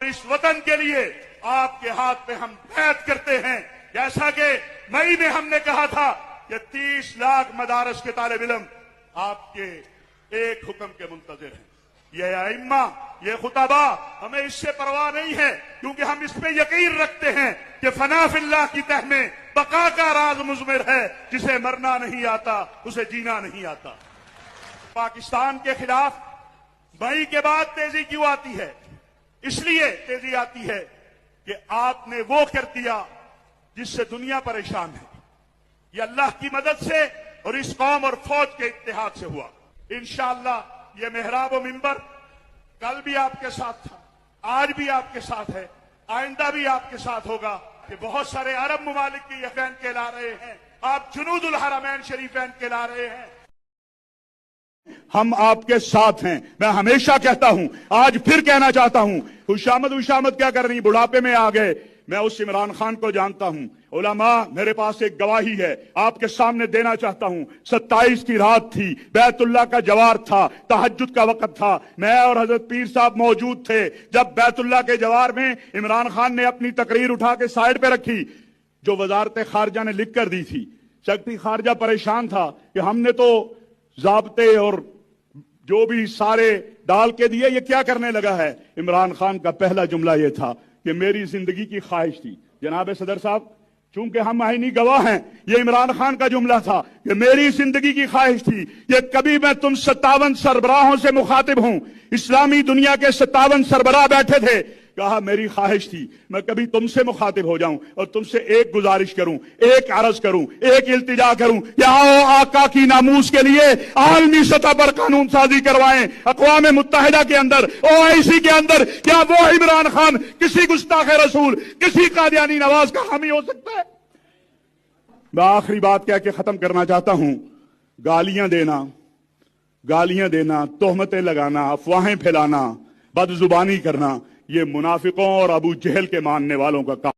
اس وطن کے لیے آپ کے ہاتھ پہ ہم بیعت کرتے ہیں، جیسا کہ مئی میں ہم نے کہا تھا کہ 30 لاکھ مدارس کے طالب علم آپ کے ایک حکم کے منتظر ہیں۔ یہ ائمہ، یہ خطبہ، ہمیں اس سے پرواہ نہیں ہے، کیونکہ ہم اس پہ یقین رکھتے ہیں کہ فنا فی اللہ کی تہ میں بقا کا راز مضمر ہے، جسے مرنا نہیں آتا اسے جینا نہیں آتا۔ پاکستان کے خلاف مئی کے بعد تیزی کیوں آتی ہے؟ اس لیے تیزی آتی ہے کہ آپ نے وہ کر دیا جس سے دنیا پریشان ہے۔ یہ اللہ کی مدد سے اور اس قوم اور فوج کے اتحاد سے ہوا۔ انشاءاللہ یہ محراب و منبر کل بھی آپ کے ساتھ تھا، آج بھی آپ کے ساتھ ہے، آئندہ بھی آپ کے ساتھ ہوگا کہ بہت سارے عرب ممالک کی یقین کہلا رہے ہیں، آپ جنود الحرمین شریفین کہلا رہے ہیں، ہم آپ کے ساتھ ہیں۔ میں ہمیشہ کہتا ہوں، آج پھر کہنا چاہتا ہوں، خوشامد کیا کر رہی، بڑھاپے میں آ گئے۔ میں اس عمران خان کو جانتا ہوں۔ علماء، میرے پاس ایک گواہی ہے، آپ کے سامنے دینا چاہتا ہوں۔ 27 کی رات تھی، بیت اللہ کا جوار تھا، تہجد کا وقت تھا، میں اور حضرت پیر صاحب موجود تھے جب بیت اللہ کے جوار میں عمران خان نے اپنی تقریر اٹھا کے سائڈ پہ رکھی جو وزارت خارجہ نے لکھ کر دی تھی۔ سیکرٹری خارجہ پریشان تھا کہ ہم نے تو ضابطے اور جو بھی سارے ڈال کے دیے، یہ کیا کرنے لگا ہے؟ عمران خان کا پہلا جملہ یہ تھا کہ میری زندگی کی خواہش تھی۔ جناب صدر صاحب، چونکہ ہم آئینی گواہ ہیں، یہ عمران خان کا جملہ تھا کہ میری زندگی کی خواہش تھی کہ کبھی میں تم 57 سربراہوں سے مخاطب ہوں، اسلامی دنیا کے 57 سربراہ بیٹھے تھے، کہا میری خواہش تھی میں کبھی تم سے مخاطب ہو جاؤں اور تم سے ایک گزارش کروں، ایک عرض کروں، ایک التجا کروں کہ آؤ آقا کی ناموس کے لیے عالمی سطح پر قانون سازی کروائیں، اقوام متحدہ کے اندر، OIC کے اندر۔ کیا وہ عمران خان کسی گستاخ رسول، کسی قادیانی نواز کا حامی ہو سکتا ہے؟ میں آخری بات کہہ کے ختم کرنا چاہتا ہوں، گالیاں دینا، تہمتیں لگانا، افواہیں پھیلانا، بد زبانی کرنا، یہ منافقوں اور ابو جہل کے ماننے والوں کا کام